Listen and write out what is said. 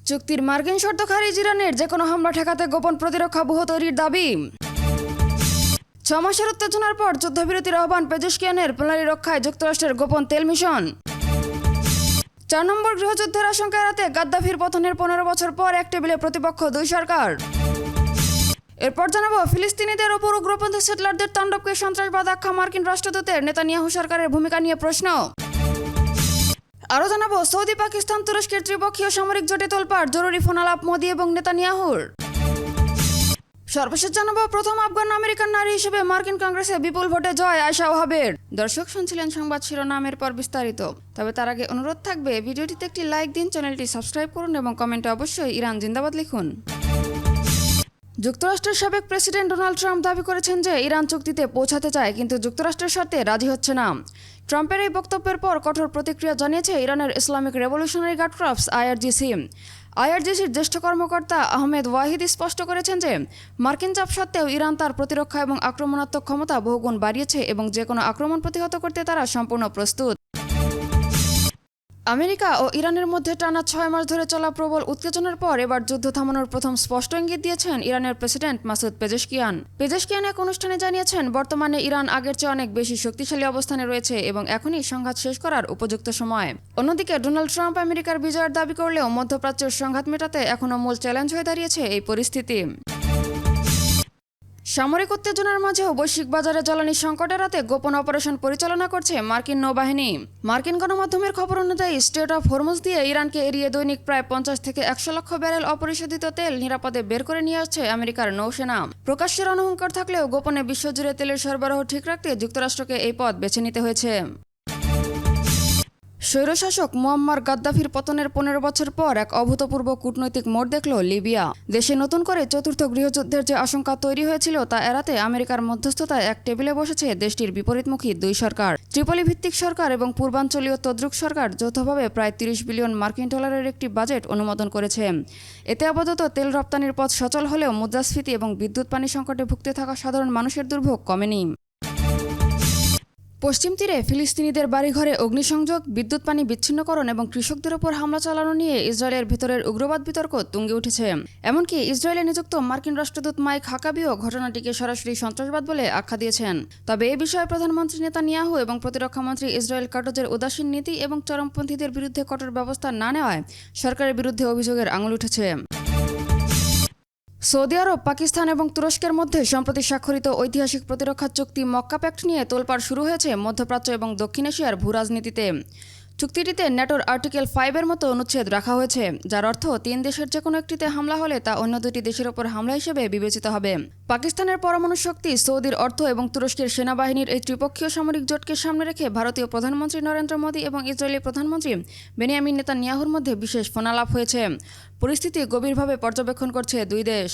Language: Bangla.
চুক্তির মার্কিন শর্ত খারিজ, ইরানের যে কোনো হামলা ঠেকাতে গোপন প্রতিরক্ষা ব্যুহ তৈরির দাবি। 6 মাসের উত্তেজনার পর যুদ্ধবিরতির আহ্বান, পেজেশকিয়ানের প্রণালী রক্ষায় যুক্তরাষ্ট্রের গোপন তেল মিশন। 4 নম্বর গৃহযুদ্ধের আশঙ্কা এড়াতে গাদ্দাফির পতনের 15 বছর পর এক টেবিলে প্রতিপক্ষ দুই সরকার। এরপর জানাবো ফিলিস্তিনিদের ওপর উগ্রপন্থী সেটলারদের তাণ্ডবকে সন্ত্রাসবাদ আখ্যা মার্কিন রাষ্ট্রদূতের, নেতানিয়াহু সরকারের ভূমিকা নিয়ে প্রশ্ন। আরও জানাবো সৌদি, পাকিস্তান, তুরস্কের ত্রিপক্ষীয় সামরিক জোটে তোলপাড়, জরুরি ফোনালাপ মোদি এবং নেতানিয়াহুর। সর্বশেষ জানাবো প্রথম আফগান আমেরিকান নারী হিসেবে মার্কিন কংগ্রেসে বিপুল ভোটে জয় আয়েশা ওহাবের। দর্শক, শুনছিলেন সংবাদ শিরোনামের পর বিস্তারিত। তবে তার আগে অনুরোধ থাকবে ভিডিওটিতে একটি লাইক দিন, চ্যানেলটি সাবস্ক্রাইব করুন এবং কমেন্টে অবশ্যই ইরান জিন্দাবাদ লিখুন। যুক্তরাষ্ট্রের সাবেক প্রেসিডেন্ট ডোনাল্ড ট্রাম্প দাবি করেছেন যে ইরান চুক্তিতে পৌঁছাতে চায়, কিন্তু যুক্তরাষ্ট্রের শর্তে রাজি হচ্ছে না। ট্রাম্পের এই বক্তব্যের পর কঠোর প্রতিক্রিয়া জানিয়েছে ইরানের Islamic revolutionary guard corps IRGC. আইআরজিসির জ্যেষ্ঠ কর্মকর্তা আহমেদ ওয়াহিদ স্পষ্ট করেছেন যে মার্কিন চাপ সত্ত্বেও ইরান তার প্রতিরক্ষা এবং আক্রমণাত্মক ক্ষমতা বহুগুণ বাড়িয়েছে এবং যে কোনো আক্রমণ প্রতিহত করতে তারা সম্পূর্ণ প্রস্তুত। আমেরিকা ও ইরানের মধ্যে টানা 6 মাস ধরে চলা প্রবল উত্তেজনার পর এবার যুদ্ধ থামানোর প্রথম স্পষ্ট ইঙ্গিত দিয়েছেন ইরানের প্রেসিডেন্ট মাসুদ পেজেশকিয়ান। পেজেশকিয়ান এক অনুষ্ঠানে জানিয়েছেন বর্তমানে ইরান আগের চেয়ে অনেক বেশি শক্তিশালী অবস্থানে রয়েছে এবং এখনই সংঘাত শেষ করার উপযুক্ত সময়। অন্যদিকে ডোনাল্ড ট্রাম্প আমেরিকার বিজয়ের দাবি করলেও মধ্যপ্রাচ্যের সংঘাত মেটাতে এখনও মূল চ্যালেঞ্জ হয়ে দাঁড়িয়েছে এই পরিস্থিতি। সামরিক উত্তেজনার মাঝেও বৈশ্বিক বাজারে জ্বালানি সংকট এড়াতে গোপন অপারেশন পরিচালনা করছে মার্কিন নৌবাহিনী। মার্কিন গণমাধ্যমের খবর অনুযায়ী স্ট্রেট অফ হরমুজ দিয়ে ইরানকে এড়িয়ে দৈনিক প্রায় 50 থেকে 100 লক্ষ ব্যারেল অপরিশোধিত তেল নিরাপদে বের করে নিয়ে আসছে আমেরিকার নৌসেনা। প্রকাশ্যের অনহংকার থাকলেও গোপনে বিশ্বজুড়ে তেলের সরবরাহ ঠিক রাখতে যুক্তরাষ্ট্রকে এই পথ বেছে নিতে হয়েছে। স্বৈরশাসক মুয়াম্মার গাদ্দাফির পতনের 15 বছর পর এক অভূতপূর্ব কূটনৈতিক মোড় দেখল লিবিয়া। দেশে নতুন করে চতুর্থ গৃহযুদ্ধের যে আশঙ্কা তৈরি হয়েছিল তা এড়াতে আমেরিকার মধ্যস্থতায় এক টেবিলে বসেছে দেশটির বিপরীতমুখী দুই সরকার। ত্রিপলি ভিত্তিক সরকার এবং পূর্বাঞ্চলীয় তদ্রুক সরকার যৌথভাবে প্রায় 30 বিলিয়ন মার্কিন ডলারের একটি বাজেট অনুমোদন করেছে। এতে আপাতত তেল রপ্তানির পথ সচল হলেও মুদ্রাস্ফীতি এবং বিদ্যুৎ পানি সংকটে ভুগতে থাকা সাধারণ মানুষের দুর্ভোগ কমেনি। পশ্চিম তীরে ফিলিস্তিনিদের বাড়িঘরে অগ্নিসংযোগ, বিদ্যুৎ পানি বিচ্ছিন্নকরণ এবং কৃষকদের ওপর হামলা চালানো নিয়ে ইসরায়েলের ভেতরের উগ্রবাদ বিতর্ক তুঙ্গে উঠেছে। এমনকি ইসরায়েলে নিযুক্ত মার্কিন রাষ্ট্রদূত মাইক হাকাবিও ঘটনাটিকে সরাসরি সন্ত্রাসবাদ বলে আখ্যা দিয়েছেন। তবে এ বিষয়ে প্রধানমন্ত্রী নেতানিয়াহু এবং প্রতিরক্ষামন্ত্রী ইসরায়েল কাটজের উদাসীন নীতি এবং চরমপন্থীদের বিরুদ্ধে কঠোর ব্যবস্থা না নেওয়ায় সরকারের বিরুদ্ধে অভিযোগের আঙুল উঠেছে। সৌদি আরব, পাকিস্তান এবং তুরস্কের মধ্যে সম্প্রতি স্বাক্ষরিত ঐতিহাসিক প্রতিরক্ষা চুক্তি মক্কা প্যাক্ট নিয়ে তোলপাড় শুরু হয়েছে মধ্যপ্রাচ্য এবং দক্ষিণ এশিয়ার ভূরাজনীতিতে। চুক্তিটিতে ন্যাটোর আর্টিকেল 5-এর মতো অনুচ্ছেদ রাখা হয়েছে, যার অর্থ 3 দেশের যে কোনো একটিতে হামলা হলে তা অন্য 2টি দেশের ওপর হামলা হিসেবে বিবেচিত হবে। পাকিস্তানের পরমাণু শক্তি, সৌদির অর্থ এবং তুরস্কের সেনাবাহিনীর এই ত্রিপক্ষীয় সামরিক জোটকে সামনে রেখে ভারতীয় প্রধানমন্ত্রী নরেন্দ্র মোদী এবং ইসরায়েলি প্রধানমন্ত্রী বেনিয়ামিন নেতানিয়াহুর মধ্যে বিশেষ ফোনালাপ হয়েছে। পরিস্থিতি গভীরভাবে পর্যবেক্ষণ করছে দুই দেশ।